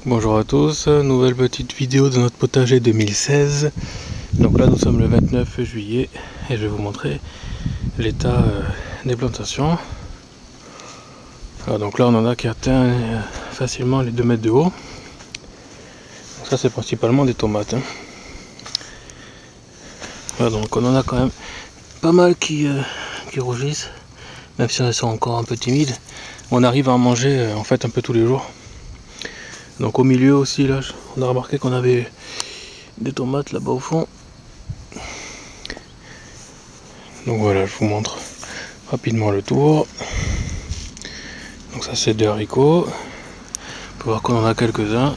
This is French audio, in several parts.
Bonjour à tous, nouvelle petite vidéo de notre potager 2016. Donc là nous sommes le 29 juillet et je vais vous montrer l'état des plantations. Alors, donc là on en a qui atteint facilement les 2 mètres de haut. Donc ça c'est principalement des tomates. Voilà, donc on en a quand même pas mal qui rougissent, même si elles sont encore un peu timides. On arrive à en manger en fait un peu tous les jours. Donc au milieu aussi là, on a remarqué qu'on avait des tomates là-bas au fond. Donc voilà, je vous montre rapidement le tour. Donc ça c'est des haricots. On peut voir qu'on en a quelques-uns.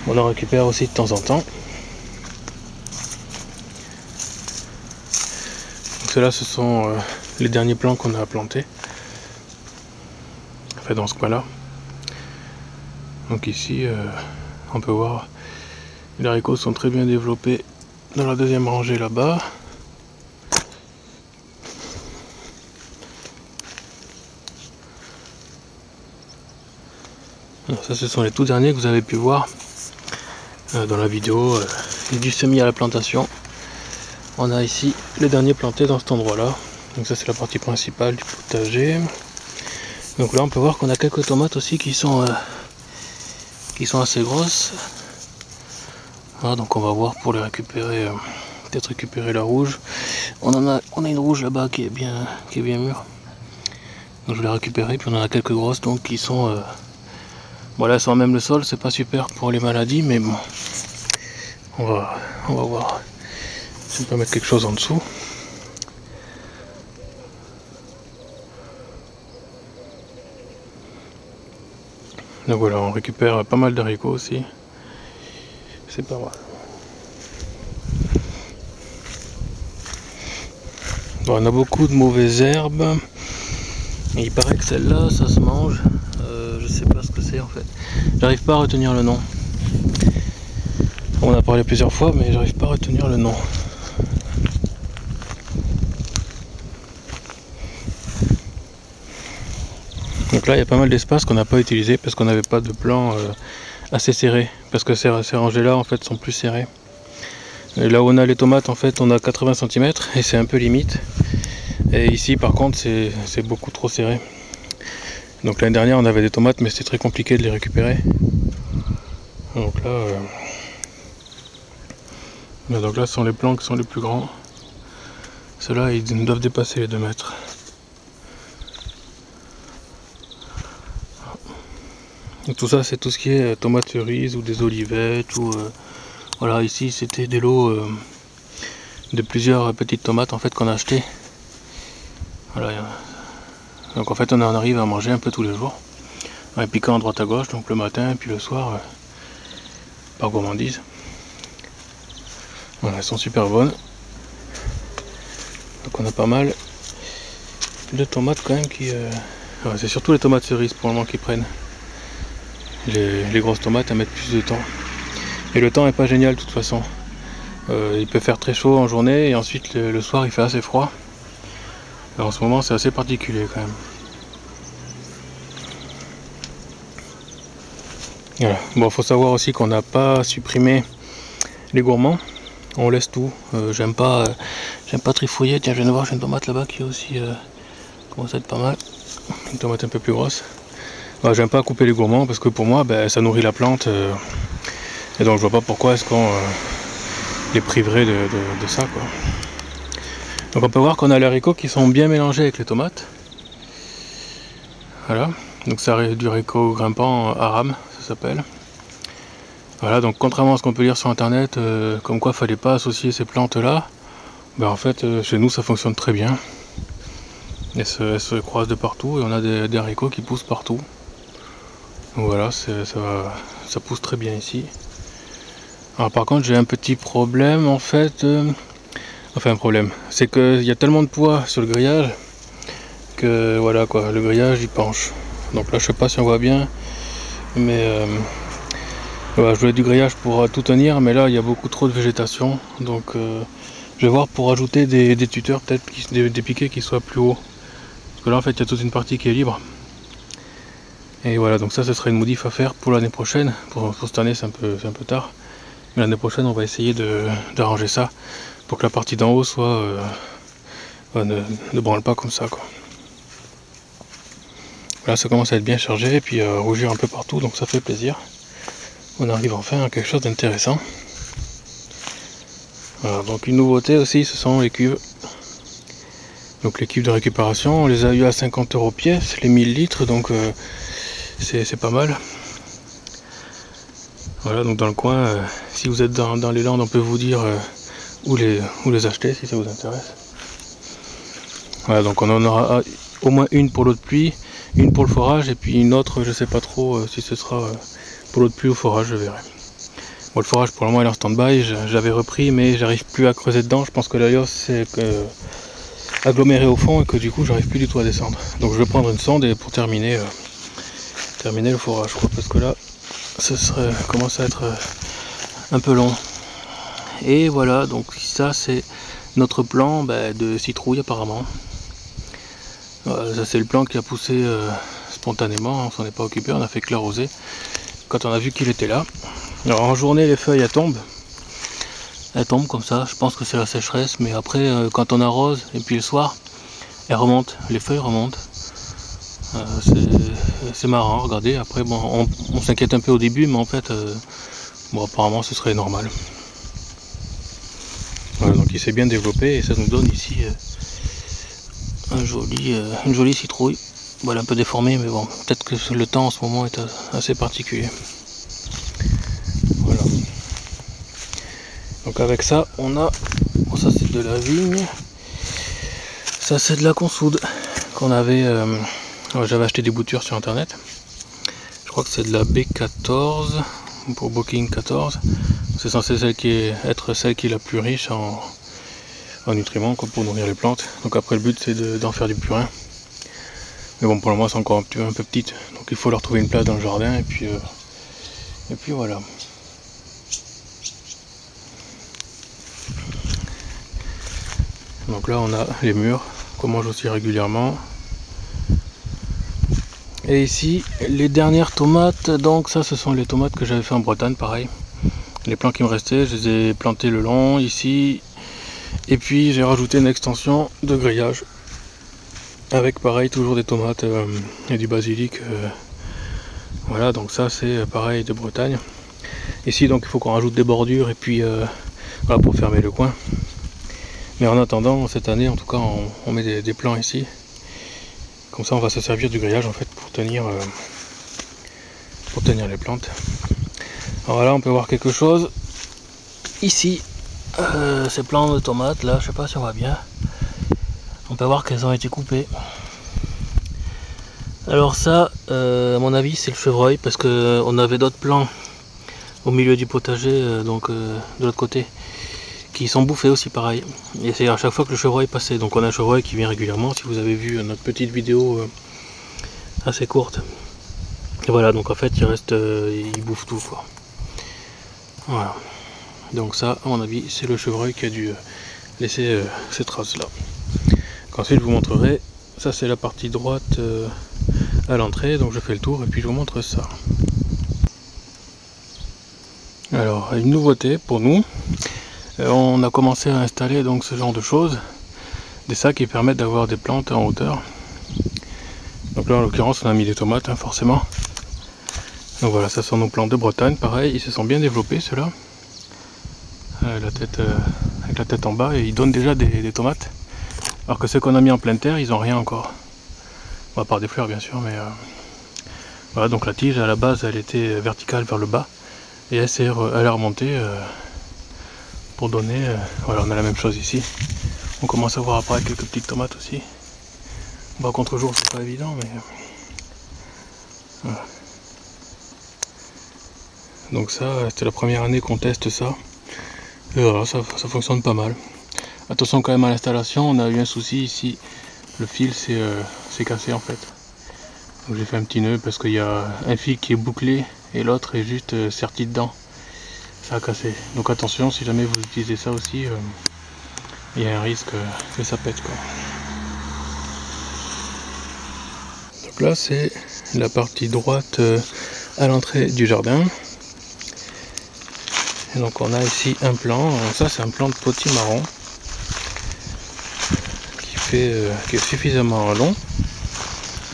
On en récupère aussi de temps en temps. Donc ceux-là ce sont les derniers plants qu'on a plantés. Enfin dans ce coin-là. Donc ici, on peut voir les haricots sont très bien développés dans la deuxième rangée là-bas. Ça, ce sont les tout derniers que vous avez pu voir dans la vidéo du semis à la plantation. On a ici les derniers plantés dans cet endroit-là. Donc ça, c'est la partie principale du potager. Donc là, on peut voir qu'on a quelques tomates aussi qui sont assez grosses. Voilà, donc on va voir pour les récupérer, peut-être récupérer la rouge. On a une rouge là-bas qui est bien mûre. Donc je vais la récupérer, puis on en a quelques grosses donc qui sont voilà, elles sont même le sol, c'est pas super pour les maladies, mais bon, on va voir si on peut mettre quelque chose en dessous. Donc voilà, on récupère pas mal d'haricots aussi. C'est pas mal. Bon, on a beaucoup de mauvaises herbes. Et il paraît que celle-là, ça se mange. Je sais pas ce que c'est en fait. J'arrive pas à retenir le nom. On a parlé plusieurs fois, mais j'arrive pas à retenir le nom. Donc là, il y a pas mal d'espace qu'on n'a pas utilisé parce qu'on n'avait pas de plan assez serré. Parce que ces rangées-là, en fait, sont plus serrées. Et là où on a les tomates, en fait, on a 80 cm et c'est un peu limite. Et ici, par contre, c'est beaucoup trop serré. Donc l'année dernière, on avait des tomates, mais c'était très compliqué de les récupérer. Donc là, ce sont les plants qui sont les plus grands. Ceux-là, ils doivent dépasser les 2 mètres. Et tout ça, c'est tout ce qui est tomates cerises ou des olivettes. Voilà, ici, c'était des lots de plusieurs petites tomates en fait qu'on a achetées. Voilà. Donc en fait, on en arrive à manger un peu tous les jours. En piquant à droite à gauche, donc le matin et puis le soir, par gourmandise. Voilà, elles sont super bonnes. Donc on a pas mal de tomates quand même qui... Ouais, c'est surtout les tomates cerises pour le moment qui prennent. Les grosses tomates à mettre plus de temps. Et le temps est pas génial de toute façon. Il peut faire très chaud en journée et ensuite le soir il fait assez froid. Alors, en ce moment c'est assez particulier quand même. Voilà. Bon, faut savoir aussi qu'on n'a pas supprimé les gourmands. On laisse tout. J'aime pas trifouiller. Tiens, je viens de voir, j'ai une tomate là-bas qui est aussi commence à être pas mal. Une tomate un peu plus grosse. Ouais, j'aime pas couper les gourmands parce que pour moi, ça nourrit la plante. Et donc je vois pas pourquoi est-ce qu'on les priverait de ça, quoi. Donc on peut voir qu'on a les haricots qui sont bien mélangés avec les tomates. Voilà. Donc c'est du haricot grimpant arabe, ça s'appelle. Voilà, donc contrairement à ce qu'on peut lire sur internet, comme quoi il fallait pas associer ces plantes là, en fait chez nous ça fonctionne très bien. Elles se croisent de partout et on a des haricots qui poussent partout. Donc voilà, ça pousse très bien ici. Alors par contre j'ai un petit problème en fait, enfin un problème, c'est qu'il y a tellement de poids sur le grillage que voilà quoi, le grillage il penche. Donc là je sais pas si on voit bien, mais voilà, je voulais du grillage pour tout tenir, mais là il y a beaucoup trop de végétation, donc je vais voir pour ajouter des tuteurs, peut-être des piquets qui soient plus hauts. Parce que là en fait il y a toute une partie qui est libre. Et voilà, donc ça ce serait une modif à faire pour l'année prochaine. Pour cette année c'est un peu tard. Mais l'année prochaine on va essayer d'arranger ça pour que la partie d'en haut soit ne branle pas comme ça, quoi. Là ça commence à être bien chargé et puis à rougir un peu partout, donc ça fait plaisir. On arrive enfin à quelque chose d'intéressant. Voilà, donc une nouveauté aussi, ce sont les cuves. Donc les cuves de récupération, on les a eu à 50 € pièce, les 1000 litres, donc c'est pas mal. Voilà, donc dans le coin, si vous êtes dans les Landes, on peut vous dire où les acheter si ça vous intéresse. Voilà, donc on en aura au moins une pour l'eau de pluie, une pour le forage, et puis une autre, je sais pas trop si ce sera pour l'eau de pluie ou forage, je verrai. Bon, le forage pour le moment il est en stand-by, j'avais repris mais j'arrive plus à creuser dedans, je pense que l'Alios c'est aggloméré au fond et que du coup j'arrive plus du tout à descendre. Donc je vais prendre une sonde et pour terminer le forage, quoi, parce que là ce commence à être un peu long. Et voilà, donc ça c'est notre plan de citrouille apparemment. Voilà, ça c'est le plan qui a poussé spontanément, on s'en est pas occupé, on a fait que l'arroser quand on a vu qu'il était là. Alors en journée les feuilles elles tombent comme ça, je pense que c'est la sécheresse, mais après quand on arrose et puis le soir elles remontent, les feuilles remontent. C'est marrant, regardez, après bon on s'inquiète un peu au début, mais en fait bon apparemment ce serait normal. Voilà, donc il s'est bien développé et ça nous donne ici une jolie citrouille. Voilà, un peu déformée, mais bon, peut-être que le temps en ce moment est assez particulier. Voilà. Donc avec ça, on a, bon, ça c'est de la vigne, ça c'est de la consoude qu'on avait, j'avais acheté des boutures sur internet. Je crois que c'est de la B14 pour Booking 14. C'est censé être celle qui est la plus riche en nutriments, quoi, pour nourrir les plantes. Donc après le but c'est d'en faire du purin. Mais bon, pour le moment c'est encore un peu petite, donc il faut leur trouver une place dans le jardin et puis voilà. Donc là on a les murs qu'on mange aussi régulièrement. Et ici les dernières tomates, donc ça ce sont les tomates que j'avais fait en Bretagne, pareil. Les plants qui me restaient, je les ai plantés le long ici. Et puis j'ai rajouté une extension de grillage. Avec pareil toujours des tomates et du basilic. Voilà, donc ça c'est pareil de Bretagne. Ici donc il faut qu'on rajoute des bordures et puis voilà, pour fermer le coin. Mais en attendant, cette année en tout cas on met des plants ici. Comme ça on va se servir du grillage en fait pour tenir les plantes. Alors là on peut voir quelque chose. Ici, ces plants de tomates là, je sais pas si on voit bien. On peut voir qu'elles ont été coupées. Alors ça, à mon avis c'est le chevreuil, parce que on avait d'autres plants au milieu du potager, donc de l'autre côté, qui sont bouffés aussi pareil. Et c'est à chaque fois que le chevreuil passait. Donc on a un chevreuil qui vient régulièrement, si vous avez vu notre petite vidéo assez courte. Et voilà, donc en fait il bouffe tout, quoi. Voilà. Donc ça, à mon avis, c'est le chevreuil qui a dû laisser ces traces là. Ensuite je vous montrerai, ça c'est la partie droite à l'entrée, donc je fais le tour et puis je vous montre ça. Alors une nouveauté pour nous, on a commencé à installer donc ce genre de choses, des sacs qui permettent d'avoir des plantes en hauteur. Donc là en l'occurrence on a mis des tomates, hein, forcément. Donc voilà, ça sont nos plantes de Bretagne, pareil, ils se sont bien développés ceux-là. Avec la tête en bas, et ils donnent déjà des tomates. Alors que ceux qu'on a mis en pleine terre, ils n'ont rien encore. Bon, à part des fleurs bien sûr, mais voilà, donc la tige à la base elle était verticale vers le bas et elle est remontée pour donner. Voilà, on a la même chose ici. On commence à voir apparaître quelques petites tomates aussi. Bon, à contre-jour c'est pas évident, mais voilà. Donc ça, c'était la première année qu'on teste ça. Et voilà, ça fonctionne pas mal. Attention quand même à l'installation, on a eu un souci ici. Le fil s'est cassé en fait. Donc j'ai fait un petit nœud parce qu'il y a un fil qui est bouclé et l'autre est juste serti dedans. Ça a cassé. Donc attention, si jamais vous utilisez ça aussi, il y a un risque que ça pète, quoi. Donc là c'est la partie droite à l'entrée du jardin. Et donc on a ici un plan, donc ça c'est un plan de potimarron qui est suffisamment long,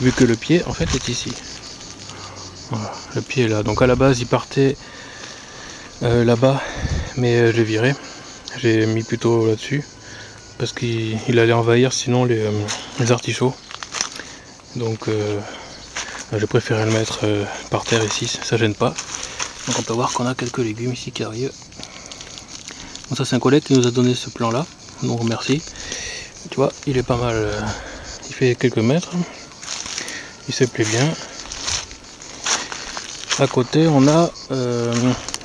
vu que le pied en fait est ici. Voilà, le pied est là. Donc à la base il partait là-bas, mais j'ai viré, j'ai mis plutôt là-dessus, parce qu'il allait envahir sinon les artichauts. Donc j'ai préféré le mettre par terre ici, ça gêne pas. Donc on peut voir qu'on a quelques légumes ici qui arrivent. Donc ça c'est un collègue qui nous a donné ce plan là, on nous remercie. Tu vois, il est pas mal, il fait quelques mètres, il se plaît bien. À côté on a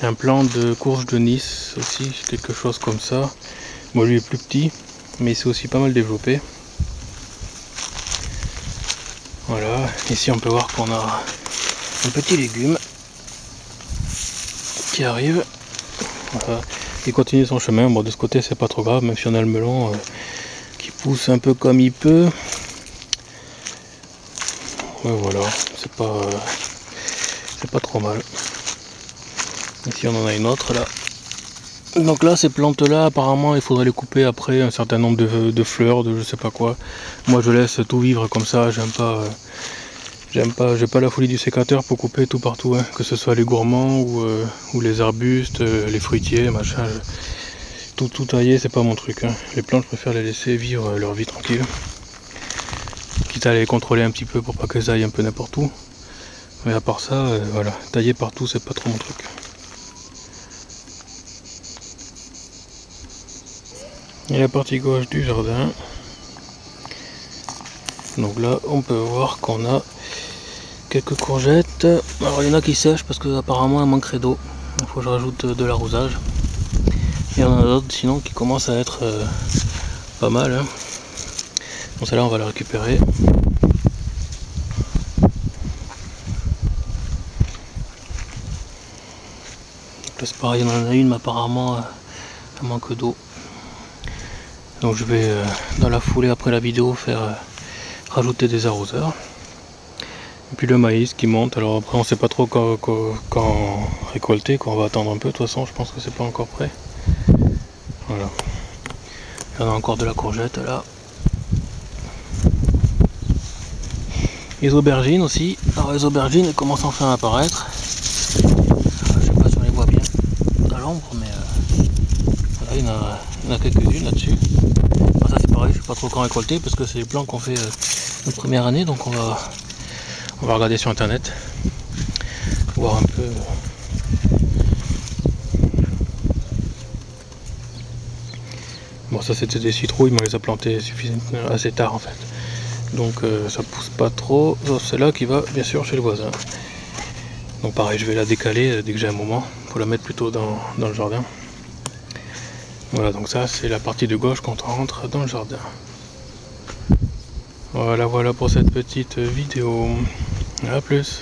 un plan de courge de Nice aussi, quelque chose comme ça. Bon, lui est plus petit, mais c'est aussi pas mal développé. Voilà, ici on peut voir qu'on a un petit légume qui arrive. Voilà. Il continue son chemin. Bon, de ce côté c'est pas trop grave, même si on a le melon qui pousse un peu comme il peut. Ouais, voilà, c'est pas trop mal. Ici on en a une autre là. Donc là ces plantes là apparemment il faudrait les couper après un certain nombre de fleurs, de je sais pas quoi. Moi je laisse tout vivre comme ça, j'ai pas la folie du sécateur pour couper tout partout, hein. Que ce soit les gourmands ou les arbustes, les fruitiers, machin. Tout tailler c'est pas mon truc, hein. Les plantes je préfère les laisser vivre leur vie tranquille. Quitte à les contrôler un petit peu pour pas qu'elles aillent un peu n'importe où. Mais à part ça, voilà, tailler partout c'est pas trop mon truc. Et la partie gauche du jardin. Donc là on peut voir qu'on a quelques courgettes. Alors il y en a qui sèchent parce que apparemment elles manqueraient d'eau. Il faut que je rajoute de l'arrosage. Et il y en a d'autres sinon qui commencent à être pas mal, hein. Donc celle-là on va la récupérer. Là c'est pareil, il y en a une mais apparemment elle manque d'eau. Donc je vais dans la foulée après la vidéo faire rajouter des arroseurs. Et puis le maïs qui monte, alors après on sait pas trop quand récolter, on va attendre un peu, de toute façon je pense que c'est pas encore prêt. Voilà. Il y en a encore de la courgette là. Les aubergines aussi, alors les aubergines elles commencent enfin à apparaître. Je sais pas si on les voit bien à l'ombre, mais voilà, il y en a quelques-unes là-dessus. Alors ça c'est pareil, je sais pas trop quand récolter parce que c'est les plants qu'on fait notre première année, donc on va regarder sur internet, voir un peu. Bon ça c'était des citrouilles, mais on les a plantés assez tard en fait. Donc ça pousse pas trop, sauf celle-là qui va bien sûr chez le voisin. Donc pareil, je vais la décaler dès que j'ai un moment, faut la mettre plutôt dans le jardin. Voilà, donc ça c'est la partie de gauche quand on rentre dans le jardin. Voilà pour cette petite vidéo. À plus.